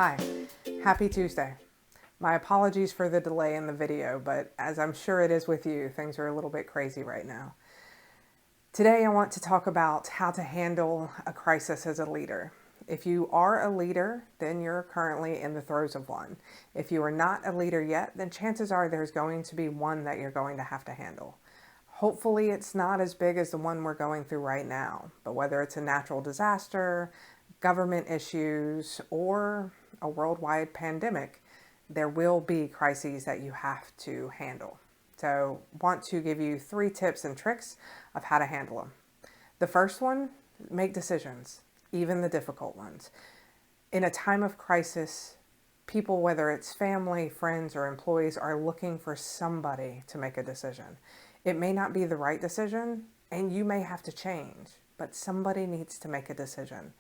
Hi, happy Tuesday. My apologies for the delay in the video, but as I'm sure it is with you, things are a little bit crazy right now. Today I want to talk about how to handle a crisis as a leader. If you are a leader, then you're currently in the throes of one. If you are not a leader yet, then chances are there's going to be one that you're going to have to handle. Hopefully it's not as big as the one we're going through right now, but whether it's a natural disaster, government issues, or a worldwide pandemic, there will be crises that you have to handle. So want to give you 3 tips and tricks of how to handle them. The first one, make decisions, even the difficult ones. In a time of crisis, people, whether it's family, friends, or employees, are looking for somebody to make a decision. It may not be the right decision, and you may have to change, but somebody needs to make a decision.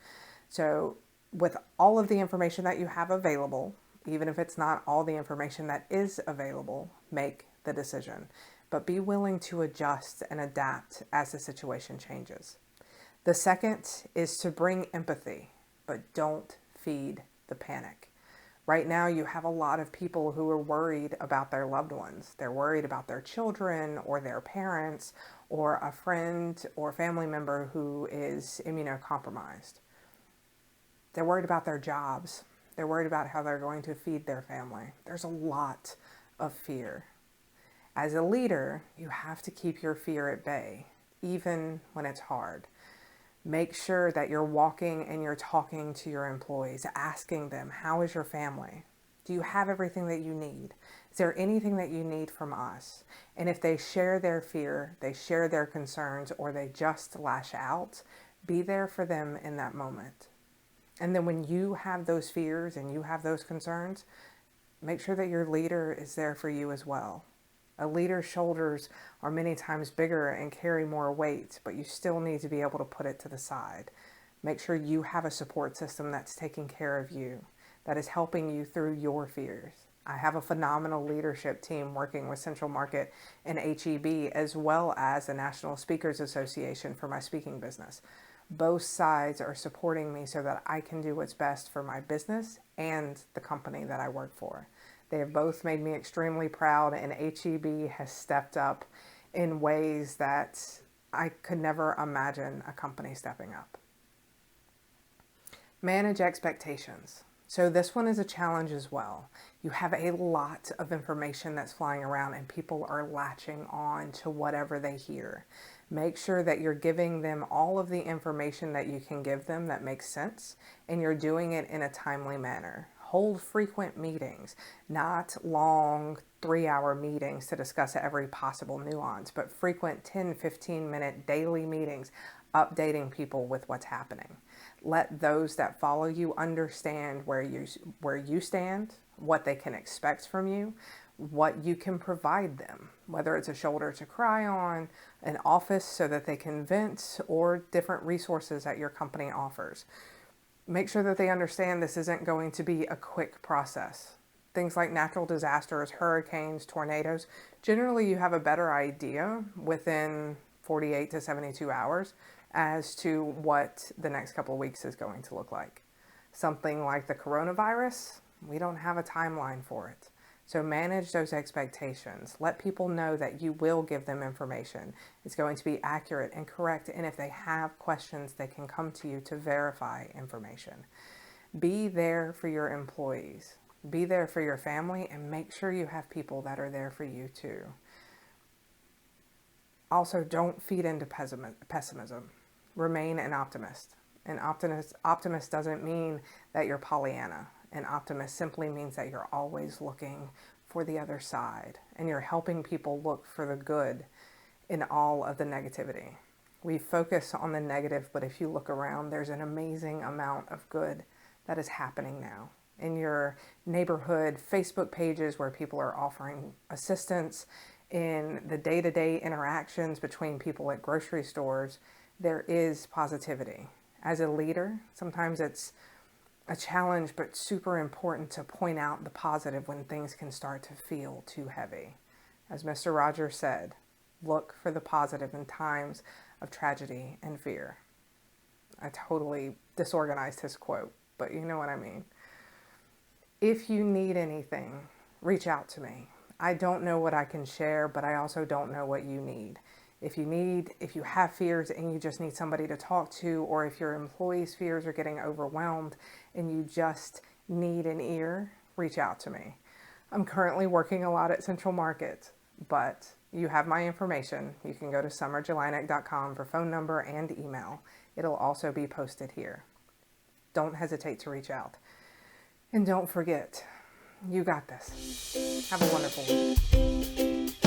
So with all of the information that you have available, even if it's not all the information that is available, make the decision. But be willing to adjust and adapt as the situation changes. The second is to bring empathy, but don't feed the panic. Right now, you have a lot of people who are worried about their loved ones. They're worried about their children or their parents or a friend or family member who is immunocompromised. They're worried about their jobs. They're worried about how they're going to feed their family. There's a lot of fear. As a leader, you have to keep your fear at bay, even when it's hard. Make sure that you're walking and you're talking to your employees, asking them, how is your family? Do you have everything that you need? Is there anything that you need from us? And if they share their fear, they share their concerns, or they just lash out, be there for them in that moment. And then when you have those fears and you have those concerns, make sure that your leader is there for you as well. A leader's shoulders are many times bigger and carry more weight, but you still need to be able to put it to the side. Make sure you have a support system that's taking care of you, that is helping you through your fears. I have a phenomenal leadership team working with Central Market and HEB, as well as the National Speakers Association for my speaking business. Both sides are supporting me so that I can do what's best for my business and the company that I work for. They have both made me extremely proud, and HEB has stepped up in ways that I could never imagine a company stepping up. Manage expectations. So this one is a challenge as well. You have a lot of information that's flying around and people are latching on to whatever they hear. Make sure that you're giving them all of the information that you can give them that makes sense, and you're doing it in a timely manner. Hold frequent meetings, not long 3-hour meetings to discuss every possible nuance, but frequent 10, 15-minute daily meetings updating people with what's happening. Let those that follow you understand where you stand, what they can expect from you, what you can provide them, whether it's a shoulder to cry on, an office so that they can vent, or different resources that your company offers. Make sure that they understand this isn't going to be a quick process. Things like natural disasters, hurricanes, tornadoes, generally you have a better idea within 48 to 72 hours as to what the next couple of weeks is going to look like. Something like the coronavirus, we don't have a timeline for it. So manage those expectations. Let people know that you will give them information. It's going to be accurate and correct, and if they have questions, they can come to you to verify information. Be there for your employees. Be there for your family, and make sure you have people that are there for you too. Also, don't feed into pessimism. Remain an optimist. An optimist doesn't mean that you're Pollyanna. An optimist simply means that you're always looking for the other side and you're helping people look for the good in all of the negativity. We focus on the negative, but if you look around, there's an amazing amount of good that is happening now. In your neighborhood Facebook pages where people are offering assistance, in the day-to-day interactions between people at grocery stores, there is positivity. As a leader, sometimes it's a challenge, but super important to point out the positive when things can start to feel too heavy. As Mr. Rogers said, look for the positive in times of tragedy and fear. I totally disorganized his quote, but you know what I mean. If you need anything, reach out to me. I don't know what I can share, but I also don't know what you need. If you have fears and you just need somebody to talk to, or if your employees' fears are getting overwhelmed and you just need an ear, reach out to me. I'm currently working a lot at Central Market, but you have my information. You can go to summerjelinek.com for phone number and email. It'll also be posted here. Don't hesitate to reach out. And don't forget, you got this. Have a wonderful week.